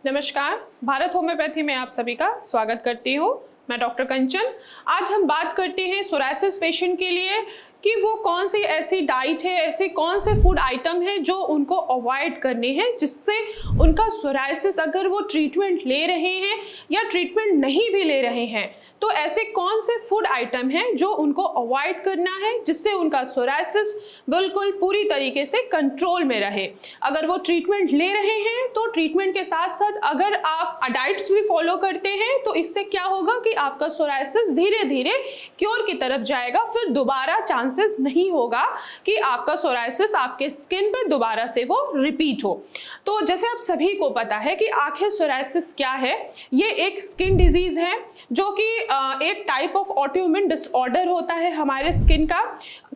नमस्कार, भारत होम्योपैथी में आप सभी का स्वागत करती हूँ। मैं डॉक्टर कंचन। आज हम बात करते हैं सोरायसिस पेशेंट के लिए कि वो कौन सी ऐसी डाइट है, ऐसे कौन से फूड आइटम है जो उनको अवॉइड करने हैं, जिससे उनका सोरायसिस, अगर वो ट्रीटमेंट ले रहे हैं या ट्रीटमेंट नहीं भी ले रहे हैं, तो ऐसे कौन से फूड आइटम हैं जो उनको अवॉइड करना है, जिससे उनका सोरायसिस बिल्कुल पूरी तरीके से कंट्रोल में रहे। अगर वो ट्रीटमेंट ले रहे हैं तो ट्रीटमेंट के साथ साथ अगर आप डाइट्स भी फॉलो करते हैं तो इससे क्या होगा कि आपका सोरायसिस धीरे धीरे क्योर की तरफ जाएगा। फिर दोबारा चांसेस नहीं होगा कि आपका सोरायसिस आपके स्किन पे दोबारा से वो रिपीट हो। तो जैसे आप सभी को पता है कि आखिर सोरायसिस क्या है, ये एक स्किन डिजीज है जो कि एक टाइप ऑफ ऑटोइम्यून डिसऑर्डर होता है हमारे स्किन का।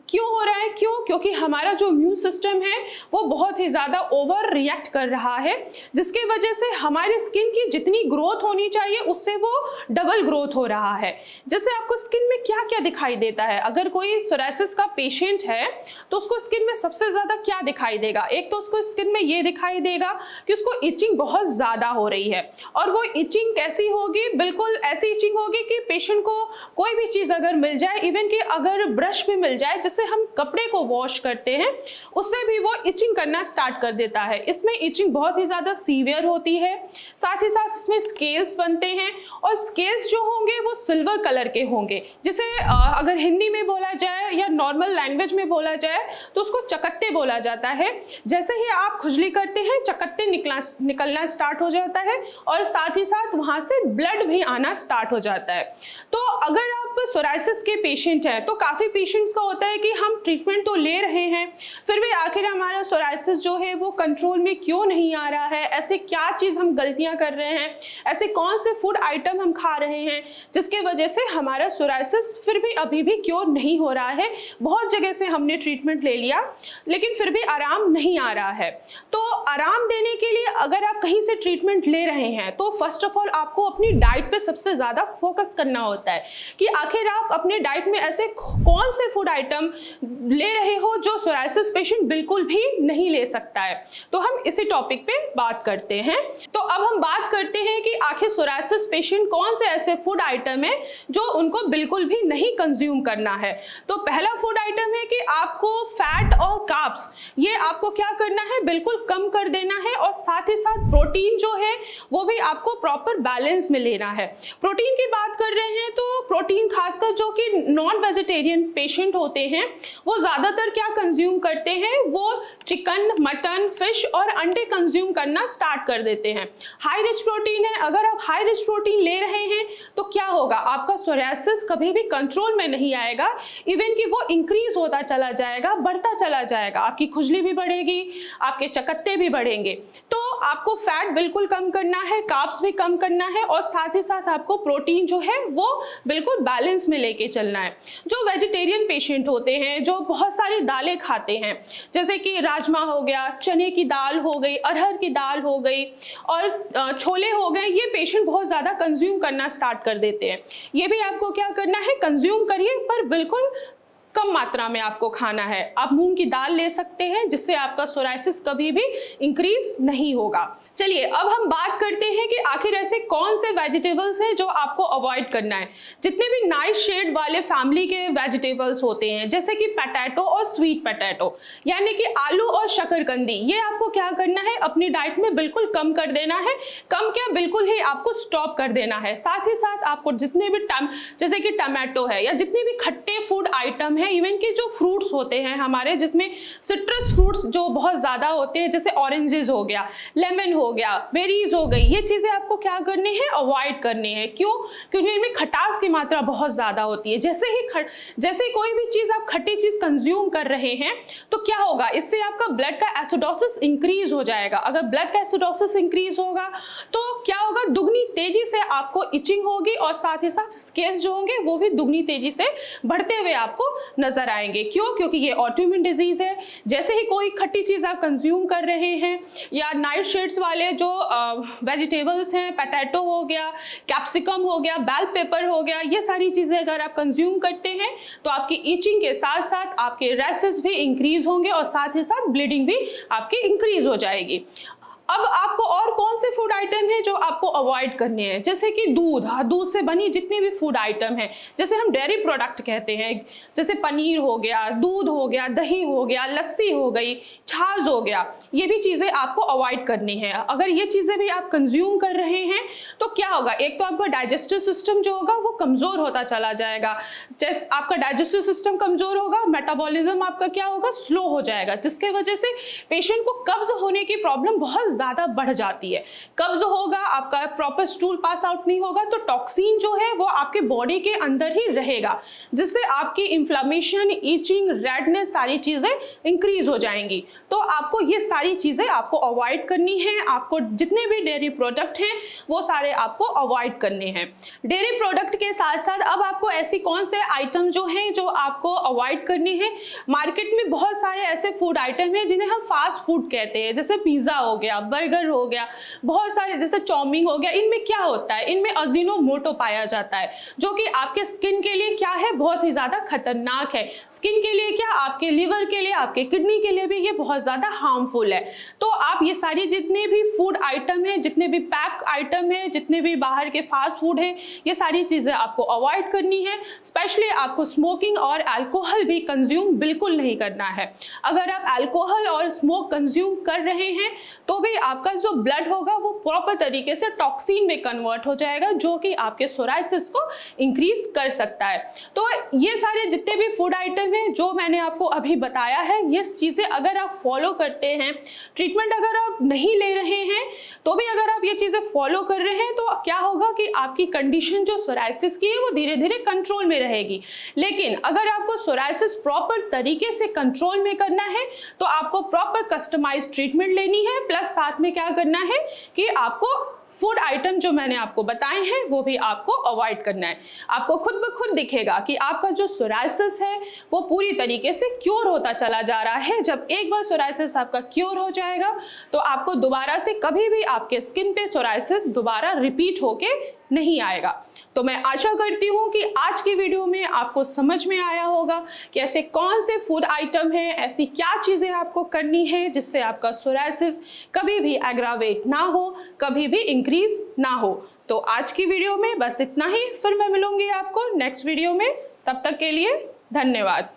क्यों हो रहा है? क्योंकि हमारा जो इम्यून सिस्टम है वो बहुत ही ज़्यादा ओवर रिएक्ट कर रहा है, जिसके वजह से हमारी स्किन की जितनी ग्रोथ होनी चाहिए उससे वो डबल ग्रोथ हो रहा है। जैसे आपको स्किन में क्या क्या दिखाई देता है, अगर कोई सोरायसिस का पेशेंट है तो उसको स्किन में सबसे ज़्यादा क्या दिखाई देगा? एक तो उसको स्किन में ये दिखाई देगा कि उसको इचिंग बहुत ज़्यादा हो रही है, और वो इचिंग कैसी होगी? बिल्कुल ऐसी इचिंग होगी कि पेशेंट को कोई भी चीज़ अगर मिल जाए, इवन कि अगर ब्रश भी मिल जाए, जैसे हम कपड़े को वॉश करते हैं, उससे भी वो इचिंग करना स्टार्ट कर देता है। इसमें इचिंग बहुत ही ज़्यादा सीवियर होती है। साथ ही साथ इसमें स्केल्स बनते हैं, और स्केल्स जो होंगे वो सिल्वर कलर के होंगे। जिसे अगर हिंदी में बोला जाए या नॉर्मल लैंग्वेज में बोला जाए तो उसको चकत्ते बोला जाता है। जैसे ही आप खुजली करते हैं, चकत्ते निकलना स्टार्ट हो जाता है, और साथ ही साथ वहाँ से ब्लड भी आना स्टार्ट हो जाता है। तो अगर आप सोरायसिस के पेशेंट हैं तो काफ़ी पेशेंट्स का होता है कि हम ट्रीटमेंट तो ले रहे हैं, फिर भी आखिर हमारा सोरायसिस जो है वो कंट्रोल में क्यों नहीं आ रहा है? ऐसे क्या चीज़ हम गलतियां कर रहे हैं, ऐसे कौन से फूड आइटम हम खा रहे हैं जिसके वजह से हमारा सोरायसिस फिर भी अभी भी क्योर नहीं हो रहा है? बहुत जगह से हमने ट्रीटमेंट ले लिया लेकिन फिर भी आराम नहीं आ रहा है। तो आराम देने के लिए अगर आप कहीं से ट्रीटमेंट ले रहे हैं तो फर्स्ट ऑफ ऑल आपको अपनी डाइट पे सबसे ज़्यादा फोकस करना होता है कि आखिर आप अपने डाइट में ऐसे कौन से फूड आइटम ले रहे हो जो सोरायसिस पेशेंट बिल्कुल भी नहीं ले सकता है। तो हम इसी टॉपिक पे बात करते हैं। तो अब हम बात करते हैं कि आखिर सोरायसिस पेशेंट कौन से ऐसे फूड आइटम है जो उनको बिल्कुल भी नहीं कंज्यूम करना है। तो पहला फूड आइटम है कि आपको फैट और कार्ब्स, ये आपको क्या करना है? बिल्कुल कम कर देना है, और साथ ही साथ प्रोटीन जो है वो भी आपको प्रॉपर बैलेंस में लेना है। प्रोटीन की बात कर रहे हैं तो प्रोटीन खासकर जो कि नॉन वेजिटेरियन पेशेंट होते हैं वो ज़्यादातर क्या कंज्यूम करते हैं? वो चिकन, मटन, फिश और अंडे कंज्यूम करना स्टार्ट कर देते हैं। हाई रिच प्रोटीन है। अगर आप हाई रिच प्रोटीन ले रहे हैं तो क्या होगा? आपका सोरायसिस कभी भी कंट्रोल में नहीं आएगा, इवन कि वो इंक्रीज होता चला जाएगा, बढ़ता चला जाएगा। आपकी खुजली भी बढ़ेगी, आपके चकत्ते भी बढ़ेंगे। तो आपको फैट बिल्कुल कम करना है, कार्ब्स भी कम करना है, और साथ ही साथ आपको प्रोटीन जो है वो बिल्कुल बैलेंस में लेके चलना है। जो वेजिटेरियन पेशेंट होते हैं, जो बहुत सारी दालें खाते हैं, जैसे कि राजमा हो गया, चने की दाल हो गई, अरहर की दाल हो गई और छोले हो गए, ये पेशेंट बहुत ज़्यादा कंज्यूम करना स्टार्ट कर देते हैं। ये भी आपको क्या करना है? कंज्यूम करिए, पर बिल्कुल कम मात्रा में आपको खाना है। आप मूंग की दाल ले सकते हैं, जिससे आपका सोरायसिस कभी भी इंक्रीज नहीं होगा। चलिए अब हम बात करते हैं कि आखिर ऐसे कौन से वेजिटेबल्स हैं जो आपको अवॉइड करना है। जितने भी नाइट शेड वाले फैमिली के वेजिटेबल्स होते हैं, जैसे कि पोटैटो और स्वीट पोटैटो, यानी कि आलू और शकरकंदी, ये आपको क्या करना है? अपनी डाइट में बिल्कुल कम कर देना है। कम क्या, बिल्कुल ही आपको स्टॉप कर देना है। साथ ही साथ आपको जितने भी जैसे कि टमाटो है या जितने भी खट्टे फूड आइटम है, इवन कि जो फ्रूट्स होते हैं हमारे, जिसमें सिट्रस फ्रूट्स जो बहुत ज़्यादा होते हैं, जैसे ऑरेंजेस हो गया, लेमन हो गया, बेरीज हो गई, ये चीज़ें आपको क्या करनी है? अवॉइड करनी है। क्यों? क्योंकि इनमें खटास की मात्रा बहुत ज़्यादा होती है। जैसे कोई भी चीज़ आप खट्टी चीज़ कंज्यूम कर रहे हैं तो क्या होगा? इससे आपका ब्लड का एसिडोसिस इंक्रीज हो जाएगा। अगर ब्लड का एसिडोसिस इंक्रीज होगा तो क्या होगा? दुगनी तेजी से आपको इचिंग होगी, और साथ ही साथ स्केल्स जो होंगे वो भी दुगनी तेजी से बढ़ते हुए आपको नजर आएंगे। क्यों? क्योंकि ये ऑटोइम्यून डिजीज है। जैसे ही कोई खट्टी चीज़ आप कंज्यूम कर रहे हैं, या नाइट शेड्स वाले जो वेजिटेबल्स हैं, पोटैटो हो गया, कैप्सिकम हो गया, बेल पेपर हो गया, ये सारी चीज़ें अगर आप कंज्यूम करते हैं तो आपकी इचिंग के साथ साथ आपके रैशेस भी इंक्रीज होंगे, और साथ ही साथ ब्लीडिंग भी आपकी इंक्रीज हो जाएगी। अब आपको और कौन से फूड आइटम आइटम है जो आपको अवॉइड करने हैं, जैसे कि दूध, दूध से बनी जितनी भी फूड आइटम है, जैसे हम डेयरी प्रोडक्ट कहते हैं, जैसे पनीर हो गया, दूध हो गया, दही हो गया, लस्सी हो गई, छाछ हो गया, ये भी चीज़ें आपको अवॉइड करनी है। अगर ये चीज़ें भी आप कंज्यूम कर रहे हैं तो क्या होगा, एक तो आपका डाइजेस्टिव सिस्टम जो होगा वो कमज़ोर होता चला जाएगा। जैसे आपका डाइजेस्टिव सिस्टम कमज़ोर होगा, मेटाबॉलिज्म आपका क्या होगा, स्लो हो जाएगा, जिसके वजह से पेशेंट को कब्ज होने की प्रॉब्लम बहुत ज़्यादा बढ़ जाती है। कब्ज होगा, आपका प्रॉपर स्टूल पास आउट नहीं होगा तो टॉक्सिन जो है वो आपके बॉडी के अंदर ही रहेगा, जिससे आपकी इन्फ्लामेशन, ईचिंग, रेडनेस सारी चीज़ें इंक्रीज हो जाएंगी। तो आपको ये सारी चीज़ें आपको अवॉइड करनी है। आपको जितने भी डेयरी प्रोडक्ट हैं वो सारे आपको अवॉइड करने हैं। डेयरी प्रोडक्ट के साथ साथ अब आपको ऐसी कौन से आइटम जो हैं जो आपको अवॉइड करने हैं। मार्केट में बहुत सारे ऐसे फूड आइटम हैं जिन्हें हम फास्ट फूड कहते हैं, जैसे पिज़्ज़ा हो गया, बर्गर हो गया, बहुत सारे जैसे चाउमीन हो गया। इनमें क्या होता है, इनमें अजीनोमोटो पाया जाता है, जो कि आपके स्किन के लिए क्या है, बहुत ही ज़्यादा खतरनाक है। स्किन के लिए क्या, आपके लिवर के लिए, आपके किडनी के लिए भी ये बहुत ज़्यादा हार्मफुल है। तो आप ये सारी जितने भी फूड आइटम है, जितने भी पैक आइटम है, जितने भी बाहर के फास्ट फूड है, ये सारी चीज़ें आपको अवॉइड करनी है। स्पेशली आपको स्मोकिंग और अल्कोहल भी कंज्यूम बिल्कुल नहीं करना है। अगर आप अल्कोहल और स्मोक कंज्यूम कर रहे हैं तो भी आपका जो ब्लड होगा वो प्रॉपर तरीके से टॉक्सिन में कन्वर्ट हो जाएगा, जो कि आपके सोराइसिस को इंक्रीज कर सकता है। तो ये सारे जितने भी फूड आइटम हैं जो मैंने आपको अभी बताया है, ये चीज़ें अगर आप फॉलो करते हैं, ट्रीटमेंट अगर आप नहीं ले रहे हैं तो भी अगर आप ये चीज़ें फॉलो कर रहे हैं तो क्या होगा कि आपकी कंडीशन जो सोराइसिस की है वो धीरे धीरे कंट्रोल में रहेगी। लेकिन अगर आपको सोराइसिस प्रॉपर तरीके से कंट्रोल में करना है तो आपको प्रॉपर कस्टमाइज्ड ट्रीटमेंट लेनी है, प्लस साथ में क्या करना है कि आपको फूड आइटम जो मैंने आपको बताए हैं वो भी आपको अवॉइड करना है। आपको खुद ब खुद दिखेगा कि आपका जो सोराइसिस है वो पूरी तरीके से क्योर होता चला जा रहा है। जब एक बार सोराइसिस आपका क्योर हो जाएगा तो आपको दोबारा से कभी भी आपके स्किन पे सोराइसिस दोबारा रिपीट होके नहीं आएगा। तो मैं आशा करती हूँ कि आज की वीडियो में आपको समझ में आया होगा कि ऐसे कौन से फूड आइटम हैं, ऐसी क्या चीज़ें आपको करनी है जिससे आपका सोराइसिस कभी भी एग्रावेट ना हो, कभी भी इंक्रीज ना हो। तो आज की वीडियो में बस इतना ही, फिर मैं मिलूंगी आपको नेक्स्ट वीडियो में। तब तक के लिए धन्यवाद।